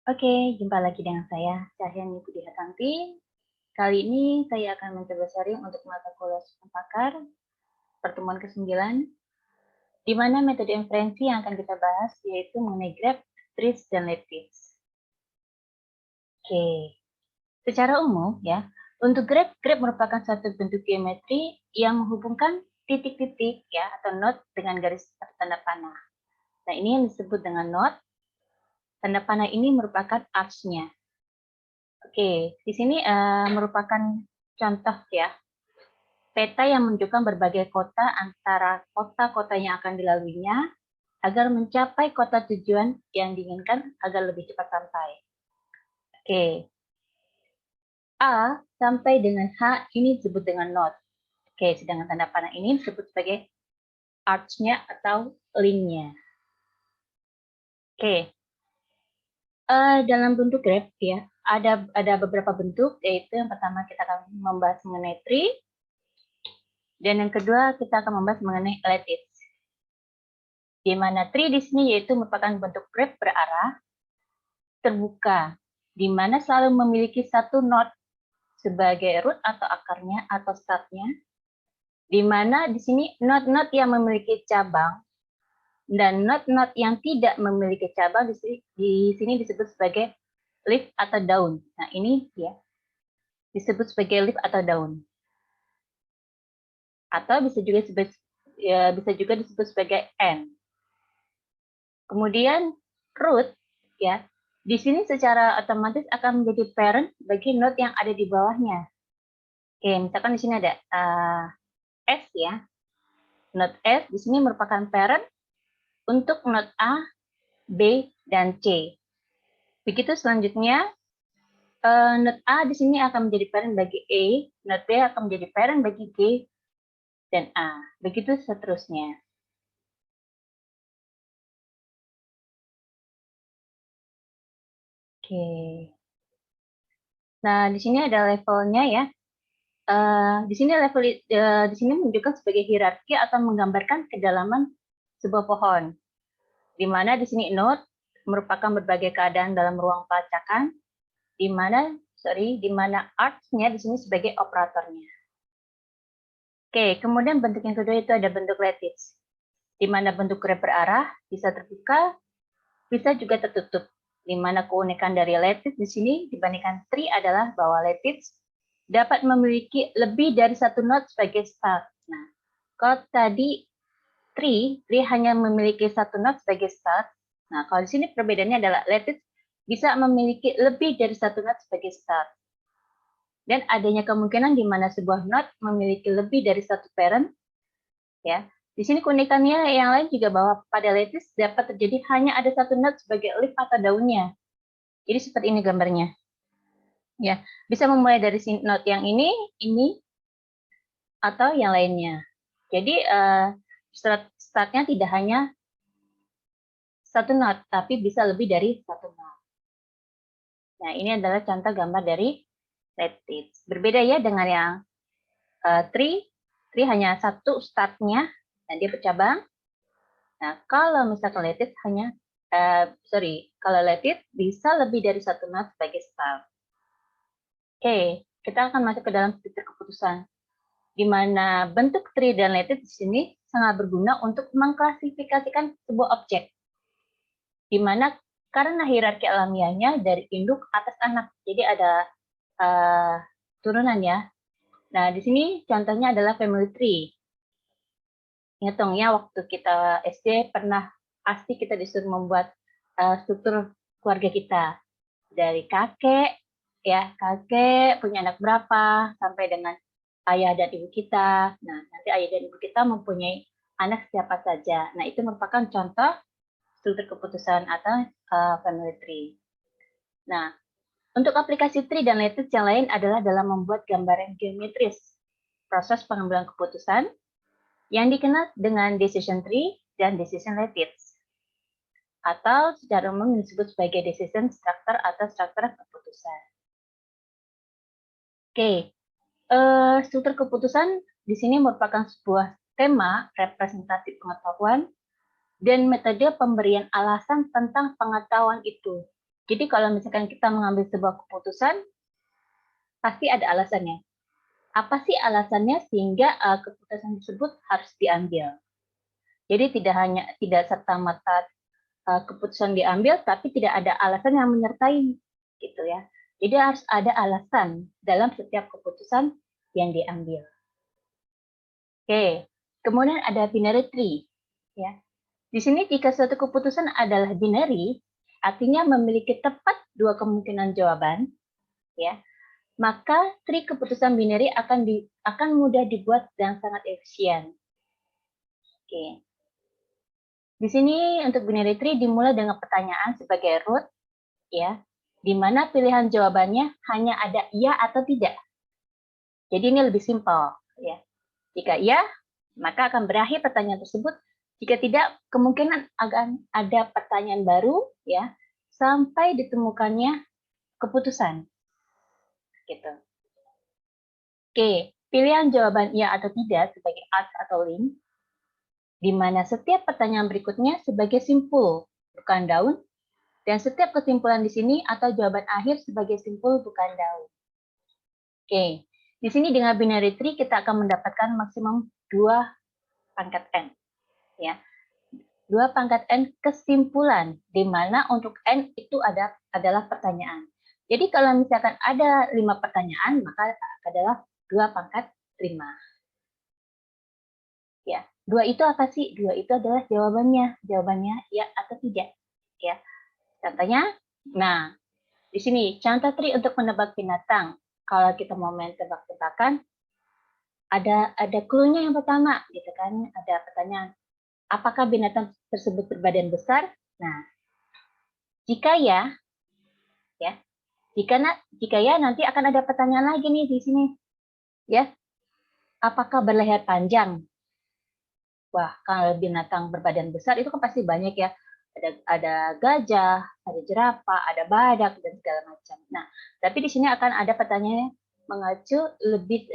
Oke, jumpa lagi dengan saya, Cahyani Pudihartanti. Kali ini saya akan mencoba sharing untuk mata kuliah sistem pakar, pertemuan ke-9, di mana metode inferensi yang akan kita bahas yaitu mengenai graph, trees, dan lattice. Oke, secara umum ya, untuk graph merupakan satu bentuk geometri yang menghubungkan titik-titik ya atau node dengan garis atau tanda panah. Nah, ini yang disebut dengan node. Tanda panah ini merupakan arcs-nya. Oke, di sini merupakan contoh ya, peta yang menunjukkan berbagai kota antara kota-kota yang akan dilaluinya agar mencapai kota tujuan yang diinginkan agar lebih cepat sampai. Oke, A sampai dengan H ini disebut dengan node. Oke, sedangkan tanda panah ini disebut sebagai arch-nya atau link-nya. Oke, dalam bentuk graph ya, ada beberapa bentuk, yaitu yang pertama kita akan membahas mengenai tree, dan yang kedua kita akan membahas mengenai lattice. Di mana tree di sini yaitu merupakan bentuk graph berarah terbuka, di mana selalu memiliki satu node sebagai root atau akarnya atau startnya, di mana di sini node-node yang memiliki cabang dan node-node yang tidak memiliki cabang di sini disebut sebagai leaf atau daun. Nah ini ya disebut sebagai leaf atau daun, atau bisa juga disebut sebagai end. Kemudian root ya, di sini secara otomatis akan menjadi parent bagi node yang ada di bawahnya. Oke, misalkan di sini ada S ya. Node S di sini merupakan parent untuk node A, B, dan C. Begitu selanjutnya, node A di sini akan menjadi parent bagi E, node B akan menjadi parent bagi G dan A. Begitu seterusnya. Oke. Nah, di sini ada levelnya ya. Di sini menunjukkan sebagai hierarki atau menggambarkan kedalaman sebuah pohon, di mana di sini node merupakan berbagai keadaan dalam ruang pelacakan, di mana arts-nya di sini sebagai operatornya. Oke, kemudian bentuk yang kedua itu ada bentuk lattice, di mana bentuk graph berarah bisa terbuka, bisa juga tertutup. Di mana keunikan dari lattice di sini dibandingkan tree adalah bahwa lattice dapat memiliki lebih dari satu node sebagai start. Nah, kalau tadi tree hanya memiliki satu node sebagai start. Nah, kalau di sini perbedaannya adalah lattice bisa memiliki lebih dari satu node sebagai start. Dan adanya kemungkinan di mana sebuah node memiliki lebih dari satu parent. Ya, di sini keunikannya yang lain juga bahwa pada lattice dapat terjadi hanya ada satu node sebagai leaf atau daunnya. Jadi seperti ini gambarnya. Ya, bisa memulai dari node yang ini, atau yang lainnya. Jadi startnya tidak hanya satu node, tapi bisa lebih dari satu node. Nah, ini adalah contoh gambar dari lattice. Berbeda ya dengan yang tree. Tree hanya satu startnya, dan dia bercabang. Nah, kalau misalkan lattice kalau lattice bisa lebih dari satu node sebagai start. Oke, kita akan masuk ke dalam fitur keputusan, di mana bentuk tree dan lattice di sini sangat berguna untuk mengklasifikasikan sebuah objek, di mana karena hierarki alamiahnya dari induk atas anak, jadi ada turunan ya. Nah, di sini contohnya adalah family tree. Hitung ya, waktu kita SD pasti kita disuruh membuat struktur keluarga kita dari kakek punya anak berapa sampai dengan ayah dan ibu kita. Nah, nanti ayah dan ibu kita mempunyai anak siapa saja. Nah, itu merupakan contoh struktur keputusan atau family tree. Nah, untuk aplikasi tree dan lattice yang lain adalah dalam membuat gambaran geometris proses pengambilan keputusan yang dikenal dengan decision tree dan decision lattice, atau secara umum disebut sebagai decision structure atau struktur keputusan. Oke, struktur keputusan di sini merupakan sebuah tema representasi pengetahuan dan metode pemberian alasan tentang pengetahuan itu. Jadi kalau misalkan kita mengambil sebuah keputusan, pasti ada alasannya. Apa sih alasannya sehingga keputusan tersebut harus diambil? Jadi tidak serta-merta keputusan diambil, tapi tidak ada alasan yang menyertai, gitu ya. Jadi harus ada alasan dalam setiap keputusan yang diambil. Oke, kemudian ada binary tree, ya. Di sini jika suatu keputusan adalah binary, artinya memiliki tepat dua kemungkinan jawaban, ya, maka tree keputusan binary akan mudah dibuat dan sangat efisien. Oke. Di sini untuk binary tree dimulai dengan pertanyaan sebagai root, ya, di mana pilihan jawabannya hanya ada iya atau tidak. Jadi ini lebih simpel, ya. Jika iya, maka akan berakhir pertanyaan tersebut. Jika tidak, kemungkinan akan ada pertanyaan baru, ya, sampai ditemukannya keputusan. Gitu. Oke, pilihan jawaban iya atau tidak sebagai arch atau link, di mana setiap pertanyaan berikutnya sebagai simpul, bukan daun, dan setiap kesimpulan di sini atau jawaban akhir sebagai simpul, bukan daun. Oke, di sini dengan binary tree kita akan mendapatkan maksimum 2 pangkat N. Ya. 2 pangkat N kesimpulan, di mana untuk N itu adalah pertanyaan. Jadi kalau misalkan ada 5 pertanyaan, maka adalah 2 pangkat 5. Ya, 2 itu apa sih? 2 itu adalah jawabannya. Jawabannya ya atau tidak. Ya. Contohnya, nah, di sini contoh tree untuk menebak binatang. Kalau kita mau main tebak-tebakan, ada clue-nya yang pertama, gitu kan? Ada pertanyaan, apakah binatang tersebut berbadan besar? Nah, jika ya, jika ya nanti akan ada pertanyaan lagi nih di sini, ya. Apakah berleher panjang? Wah, kalau binatang berbadan besar itu kan pasti banyak ya. Ada gajah, ada jerapah, ada badak dan segala macam. Nah, tapi di sini akan ada pertanyaan mengacu lebih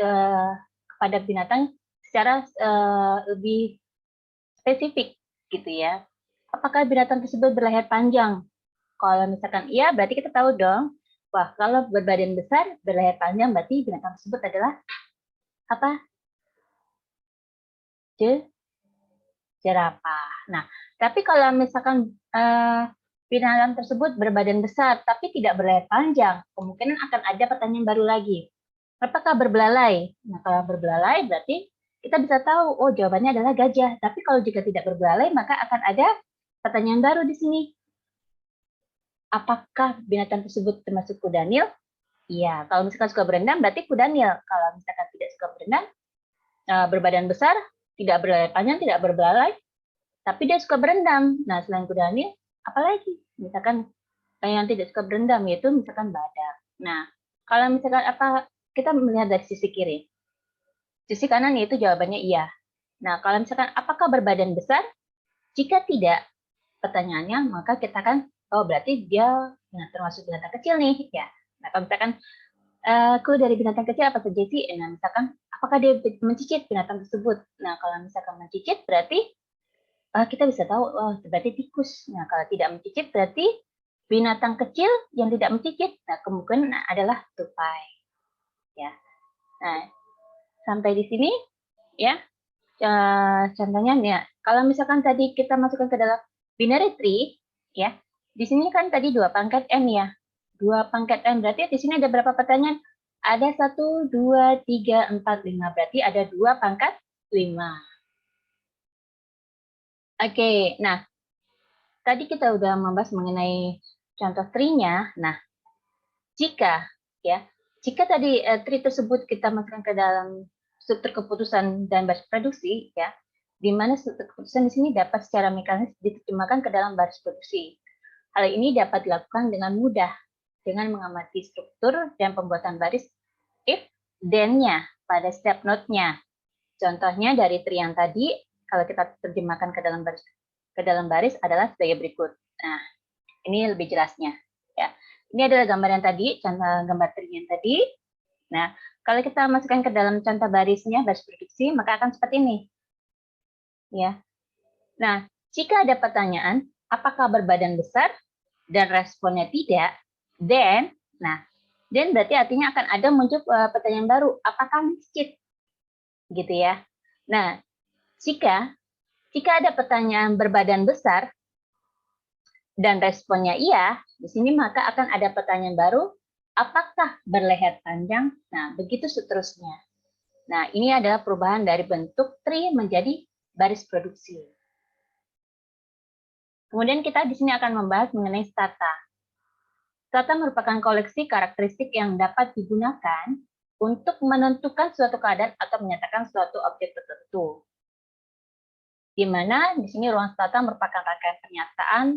kepada binatang secara lebih spesifik gitu ya. Apakah binatang tersebut berleher panjang? Kalau misalkan iya, berarti kita tahu dong. Wah, kalau berbadan besar, berleher panjang, berarti binatang tersebut adalah apa? Jerapah. Nah, tapi kalau misalkan binatang tersebut berbadan besar, tapi tidak berleher panjang, kemungkinan akan ada pertanyaan baru lagi. Apakah berbelalai? Nah, kalau berbelalai berarti kita bisa tahu, oh jawabannya adalah gajah. Tapi kalau jika tidak berbelalai, maka akan ada pertanyaan baru di sini. Apakah binatang tersebut termasuk kudanil? Iya, kalau misalkan suka berenang berarti kudanil. Kalau misalkan tidak suka berenang, berbadan besar, tidak berlayar panjang, tidak berbelalai, tapi dia suka berendam. Nah, selain kudanil, apalagi? Misalkan yang tidak suka berendam, yaitu misalkan badak. Nah, kalau misalkan kita melihat dari sisi kiri. Sisi kanan yaitu jawabannya iya. Nah, kalau misalkan apakah berbadan besar? Jika tidak, pertanyaannya, maka kita kan, oh berarti dia termasuk binatang kecil nih. Ya. Nah, kalau misalkan clue dari binatang kecil apa saja sih? Nah, misalkan apakah dia mencicit binatang tersebut? Nah, kalau misalkan mencicit berarti kita bisa tahu, oh berarti tikus. Nah, kalau tidak mencicit berarti binatang kecil yang tidak mencicit. Nah, kemungkinan adalah tupai. Ya. Nah, sampai di sini ya. Contohnya ya, kalau misalkan tadi kita masukkan ke dalam binary tree, ya, di sini kan tadi 2 pangkat N ya. 2 pangkat N berarti di sini ada berapa pertanyaan? Ada 1, 2, 3, 4, 5. Berarti ada 2 pangkat 5. Oke, nah, tadi kita udah membahas mengenai contoh tree-nya. Nah, jika tadi tree tersebut kita masukkan ke dalam struktur keputusan dan baris produksi, ya, di mana struktur keputusan di sini dapat secara mekanis diterjemahkan ke dalam baris produksi. Hal ini dapat dilakukan dengan mudah dengan mengamati struktur dan pembuatan baris if then-nya pada setiap node-nya. Contohnya dari tree yang tadi, kalau kita terjemahkan ke dalam baris adalah sebagai berikut. Nah, ini lebih jelasnya. Ya. Ini adalah gambar yang tadi, contoh gambar tree yang tadi. Nah, kalau kita masukkan ke dalam contoh barisnya, baris produksi, maka akan seperti ini. Ya. Nah, jika ada pertanyaan, apakah berbadan besar? dan responnya tidak, then berarti artinya akan ada muncul pertanyaan baru, apakah miskin? Gitu ya. Nah, jika ada pertanyaan berbadan besar dan responnya iya, di sini maka akan ada pertanyaan baru, apakah berleher panjang? Nah, begitu seterusnya. Nah, ini adalah perubahan dari bentuk tree menjadi baris produksi. Kemudian kita di sini akan membahas mengenai strata. Strata merupakan koleksi karakteristik yang dapat digunakan untuk menentukan suatu keadaan atau menyatakan suatu objek tertentu. Di mana di sini ruang strata merupakan rangkaian pernyataan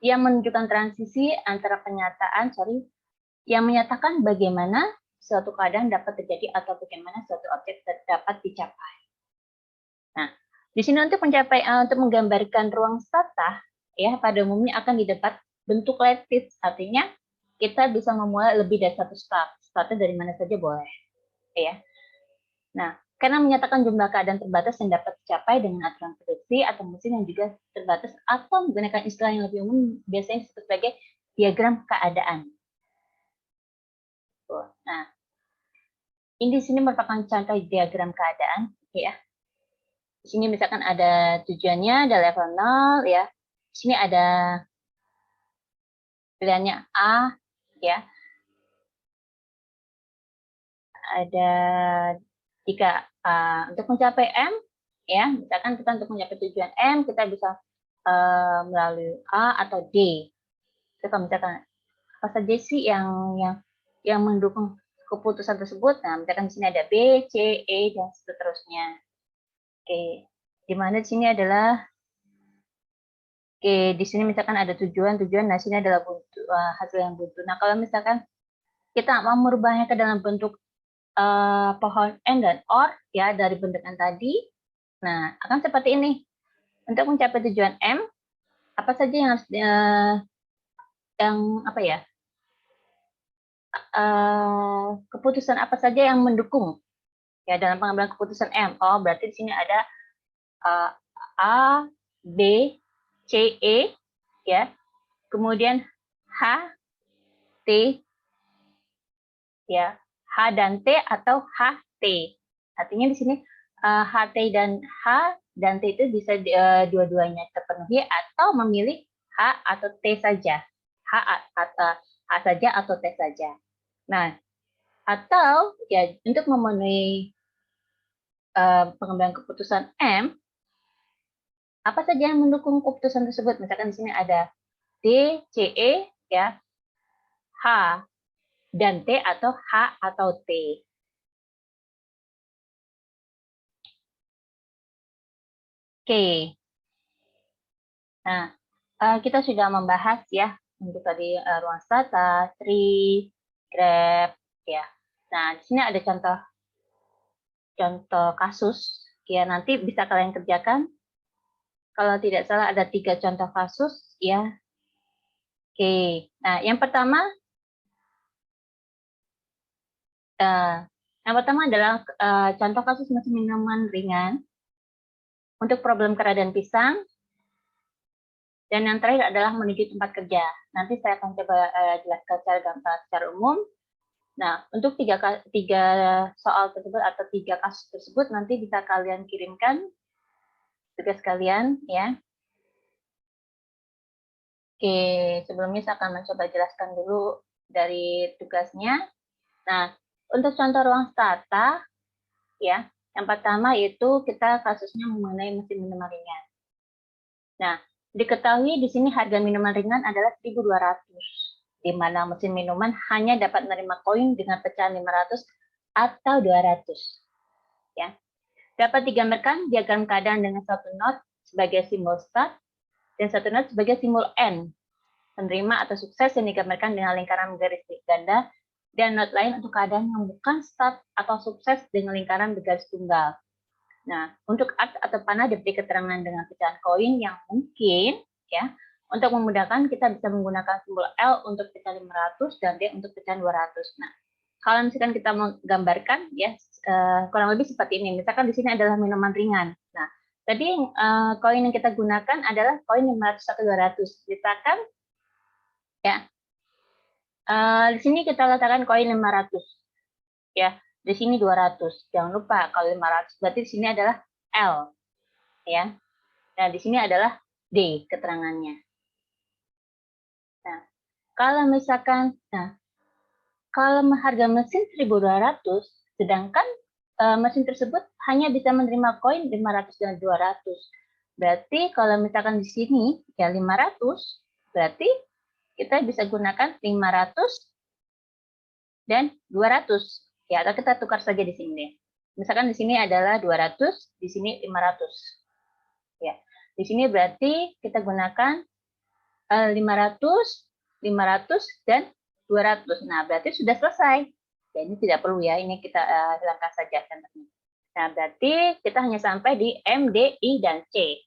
yang menunjukkan transisi antara yang menyatakan bagaimana suatu keadaan dapat terjadi atau bagaimana suatu objek dapat dicapai. Nah, di sini untuk menggambarkan ruang strata, ya pada umumnya akan didapat bentuk lattice, artinya kita bisa memulai lebih dari satu strata dari mana saja boleh, ya. Nah, karena menyatakan jumlah keadaan terbatas yang dapat dicapai dengan aturan prediksi atau mesin yang juga terbatas atau menggunakan istilah yang lebih umum biasanya disebut sebagai diagram keadaan. Nah, ini di sini merupakan contoh diagram keadaan, ya. Di sini misalkan ada tujuannya, ada level 0, ya. Di sini ada pilihannya A, ya. Ada jika untuk mencapai M, ya, misalkan kita untuk mencapai tujuan M, kita bisa melalui A atau D. Jadi kalau misalkan apa saja sih yang mendukung keputusan tersebut, nah misalkan di sini ada B, C, E, dan seterusnya. Oke, di mana di sini adalah di sini misalkan ada tujuan, nah sini adalah hasil yang buntu. Nah kalau misalkan kita mau merubahnya ke dalam bentuk pohon and dan or, ya dari bentukan tadi, nah akan seperti ini. Untuk mencapai tujuan M, apa saja yang harus keputusan apa saja yang mendukung ya dalam pengambilan keputusan M? Oh, berarti di sini ada A, B, C, E, ya. Kemudian H, T, ya. H dan T atau HT. Artinya di sini HT dan H dan T itu bisa dua-duanya terpenuhi atau memilih H atau T saja. H saja atau T saja. Nah, atau ya untuk memenuhi pengambilan keputusan M, apa saja yang mendukung keputusan tersebut? Misalkan di sini ada D, C, E, ya, H dan T atau H atau T. Oke. Nah, kita sudah membahas ya untuk tadi ruang strata, tree, graph, ya. Nah, di sini ada contoh kasus, ya nanti bisa kalian kerjakan. Kalau tidak salah ada 3 contoh kasus, ya. Oke. Nah, yang pertama adalah contoh kasus mesin minuman ringan untuk problem keradaan pisang. Dan yang terakhir adalah menuju tempat kerja. Nanti saya akan coba jelaskan secara umum. Nah, untuk tiga soal tersebut atau 3 kasus tersebut nanti bisa kalian kirimkan tugas kalian, ya. Oke, sebelumnya saya akan mencoba jelaskan dulu dari tugasnya. Nah, untuk contoh ruang strata, ya, yang pertama itu kita kasusnya mengenai mesin minuman ringan. Nah, diketahui di sini harga minuman ringan adalah 1.200, di mana mesin minuman hanya dapat menerima koin dengan pecahan 500 atau 200. Ya. Dapat digambarkan diagram keadaan dengan satu not sebagai simbol start dan satu not sebagai simbol end. Penerima atau sukses yang digambarkan dengan lingkaran garis ganda dan not lain untuk keadaan yang bukan start atau sukses dengan lingkaran bergaris tunggal. Nah, untuk art atau panah diberi keterangan dengan pecahan koin yang mungkin, ya, untuk memudahkan kita bisa menggunakan simbol L untuk pecahan 500 dan D untuk pecahan 200. Nah, kalau misalkan kita menggambarkan, ya, kurang lebih seperti ini. Misalkan di sini adalah minuman ringan. Nah, tadi koin yang kita gunakan adalah koin 500 atau 200. Misalkan Ya. Di sini kita letakkan koin 500. Ya. Di sini 200. Jangan lupa kalau 500 berarti di sini adalah L. Ya. Nah, di sini adalah D keterangannya. Nah, kalau misalkan kalau harga mesin 1.200, sedangkan mesin tersebut hanya bisa menerima koin 500 dan 200. Berarti kalau misalkan di sini ya 500, berarti kita bisa gunakan 500 dan 200. Ya, atau kita tukar saja di sini deh. Misalkan di sini adalah 200, di sini 500. Ya. Di sini berarti kita gunakan 500, 500 dan 200. Nah, berarti sudah selesai. Ya, ini tidak perlu ya, ini kita hilangkan saja contohnya. Nah, berarti kita hanya sampai di M, D, I, dan C.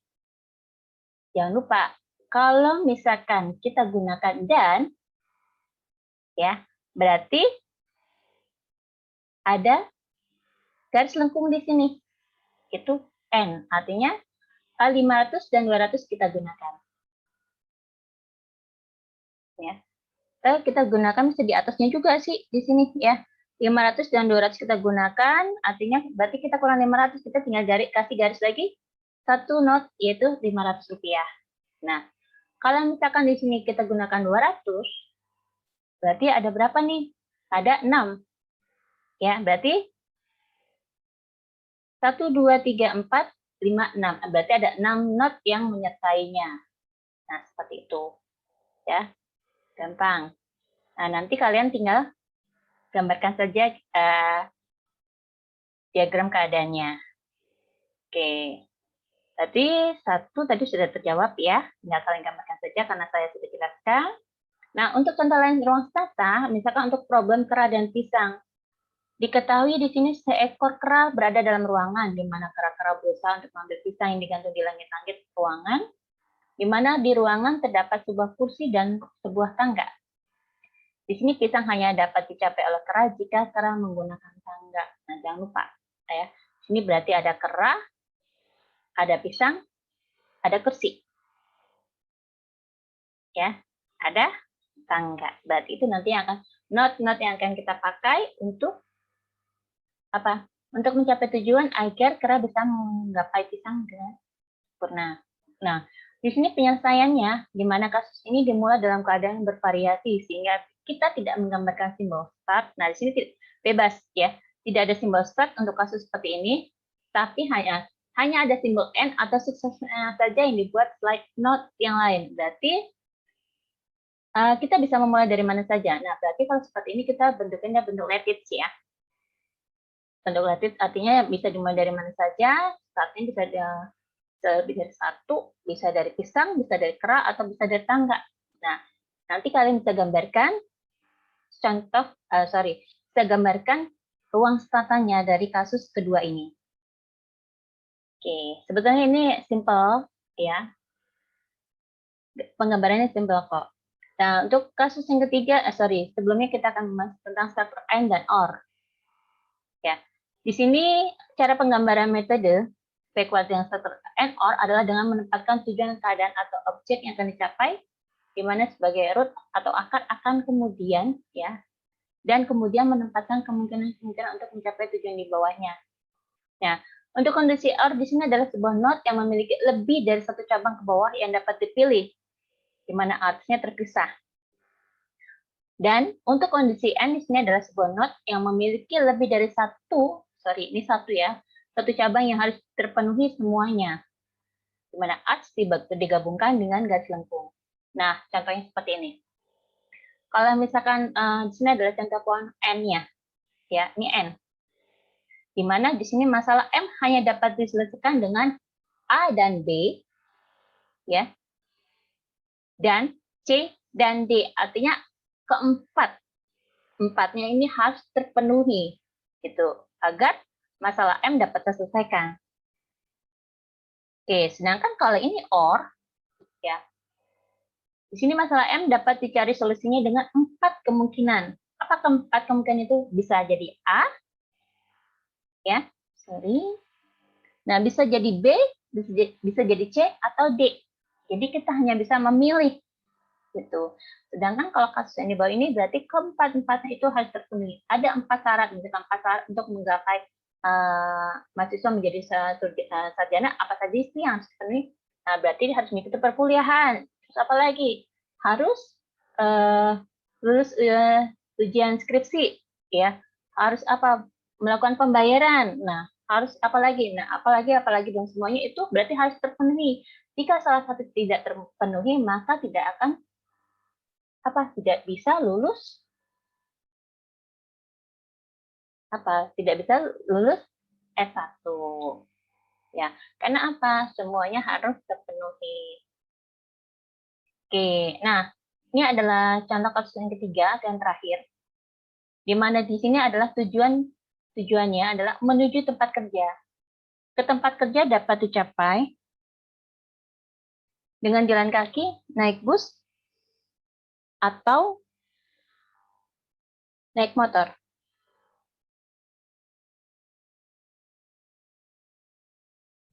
Jangan lupa, kalau misalkan kita gunakan dan, ya, berarti ada garis lengkung di sini. Itu N, artinya 500 dan 200 kita gunakan. Ya. Kita gunakan bisa di atasnya juga sih di sini ya. 500 dan 200 kita gunakan, artinya berarti kita kurang 500, kita tinggal kasih garis lagi satu not yaitu Rp500. Nah, kalau misalkan di sini kita gunakan 200, berarti ada berapa nih? Ada 6. Ya, berarti 1, 2, 3, 4, 5, 6. Berarti ada 6 not yang menyertainya. Nah, seperti itu. Ya, gampang. Nah, nanti kalian tinggal gambarkan saja diagram keadaannya. Oke. Berarti 1 tadi sudah terjawab ya. Tinggal kalian gambarkan saja karena saya sudah jelaskan. Nah, untuk contoh lain ruang tata, misalkan untuk problem kera dan pisang. Diketahui di sini seekor kera berada dalam ruangan, di mana kera-kera berusaha untuk mengambil pisang yang digantung di langit-langit ruangan, di mana di ruangan terdapat sebuah kursi dan sebuah tangga. Di sini pisang hanya dapat dicapai oleh kera jika kera menggunakan tangga. Nah, jangan lupa. Ya. Ini berarti ada kera, ada pisang, ada kursi. Ya, ada tangga. Berarti itu nanti yang akan not-not yang akan kita pakai untuk apa? Untuk mencapai tujuan agar kera bisa menggapai pisang dengan sempurna. Nah, di sini penyelesaiannya, di mana kasus ini dimulai dalam keadaan bervariasi, sehingga kita tidak menggambarkan simbol start. Nah, di sini bebas ya, tidak ada simbol start untuk kasus seperti ini, tapi hanya ada simbol N atau suksesnya saja yang dibuat slide note yang lain. Berarti kita bisa memulai dari mana saja. Nah, berarti kalau seperti ini kita bentuknya bentuk lattice ya. Bentuk lattice artinya bisa dimulai dari mana saja, startnya bisa lebih dari 1, bisa dari pisang, bisa dari kera, atau bisa dari tangga. Nah, nanti kalian bisa gambarkan contoh, bisa gambarkan ruang statanya dari kasus kedua ini. Oke, sebetulnya ini simple ya. Penggambarannya simple kok. Nah, untuk kasus yang ketiga, sebelumnya kita akan membahas tentang struktur AND dan OR. Ya, di sini cara penggambaran metode spekulasi yang struktur AND OR adalah dengan menempatkan tujuan keadaan atau objek yang akan dicapai, di mana sebagai root atau akar akan kemudian ya, dan kemudian menempatkan kemungkinan-kemungkinan untuk mencapai tujuan di bawahnya. Nah, untuk kondisi OR di sini adalah sebuah node yang memiliki lebih dari satu cabang ke bawah yang dapat dipilih, di mana artinya terpisah. Dan untuk kondisi N di sini adalah sebuah node yang memiliki lebih dari satu cabang yang harus terpenuhi semuanya. Di mana arts digabungkan dengan garis lengkung. Nah, contohnya seperti ini. Kalau misalkan di sini adalah contoh pohon N-nya. Ya, ini N. Di mana di sini masalah M hanya dapat diselesaikan dengan A dan B, ya, dan C dan D. Artinya empatnya ini harus terpenuhi, gitu, agar masalah M dapat terselesaikan. Oke, sedangkan kalau ini OR, ya, di sini masalah M dapat dicari solusinya dengan 4 kemungkinan. Apa 4 kemungkinan itu? Bisa jadi A, ya, nah bisa jadi B, bisa jadi C atau D. Jadi kita hanya bisa memilih gitu. Sedangkan kalau kasus yang di bawah ini berarti keempat-empatnya itu harus terpenuhi. Ada 4 syarat, misalkan 4 syarat untuk menggapai mahasiswa menjadi sarjana, apa saja sih yang harus dipenuhi? Nah, berarti dia harus mengikuti perkuliahan. Terus apa lagi? Harus lulus ujian skripsi, ya. Harus apa? Melakukan pembayaran. Nah, harus apa lagi? Nah, apalagi dan semuanya itu berarti harus terpenuhi. Jika salah satu tidak terpenuhi, maka tidak bisa lulus tidak bisa lulus S1. Ya, karena apa? Semuanya harus terpenuhi. Oke, nah ini adalah contoh kasus yang ketiga dan terakhir, di mana di sini adalah tujuannya adalah menuju tempat kerja. Ke tempat kerja dapat dicapai dengan jalan kaki, naik bus, atau naik motor.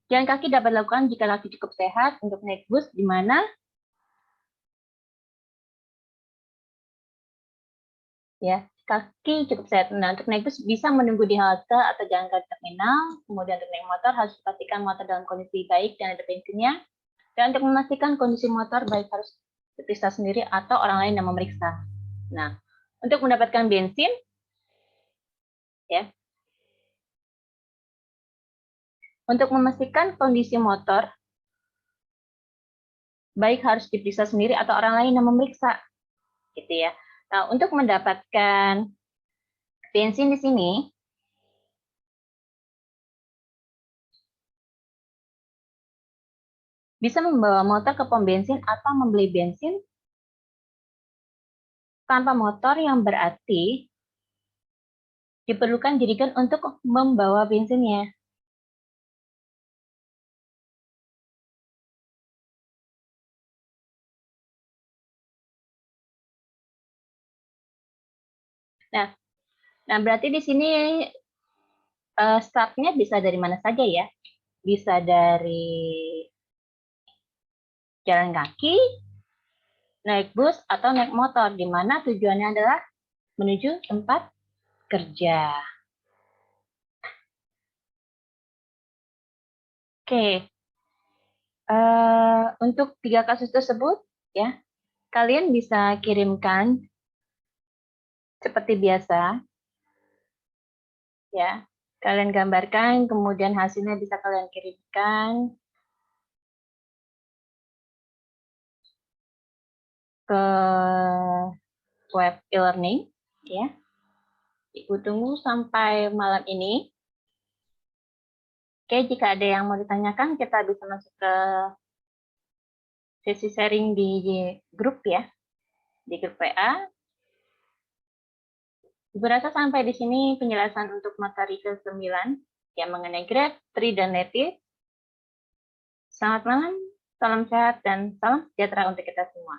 Jalan kaki dapat dilakukan jika kaki cukup sehat. Untuk naik bus, di mana ya kaki cukup sehat. Nah, untuk naik bus bisa menunggu di halte atau jalan kaki terminal. Kemudian untuk naik motor harus dipastikan motor dalam kondisi baik dan ada bensinnya. Dan untuk memastikan kondisi motor baik harus diperiksa sendiri atau orang lain yang memeriksa. Nah, untuk mendapatkan bensin, ya, untuk memastikan kondisi motor baik harus diperiksa sendiri atau orang lain yang memeriksa, gitu ya. Nah, untuk mendapatkan bensin di sini, bisa membawa motor ke pom bensin atau membeli bensin tanpa motor, yang berarti diperlukan jerigen untuk membawa bensinnya. Nah, berarti di sini startnya bisa dari mana saja ya? Bisa dari jalan kaki, naik bus, atau naik motor, di mana tujuannya adalah menuju tempat kerja. Oke, untuk 3 kasus tersebut, ya, kalian bisa kirimkan seperti biasa, ya. Kalian gambarkan, kemudian hasilnya bisa kalian kirimkan ke web e-learning, ya. Ibu tunggu sampai malam ini. Oke, jika ada yang mau ditanyakan, kita bisa masuk ke sesi sharing di grup ya, di grup WA. Ibu rasa sampai di sini penjelasan untuk materi ke-9 yang mengenai grade, tree, dan lattice. Selamat malam, salam sehat, dan salam sejahtera untuk kita semua.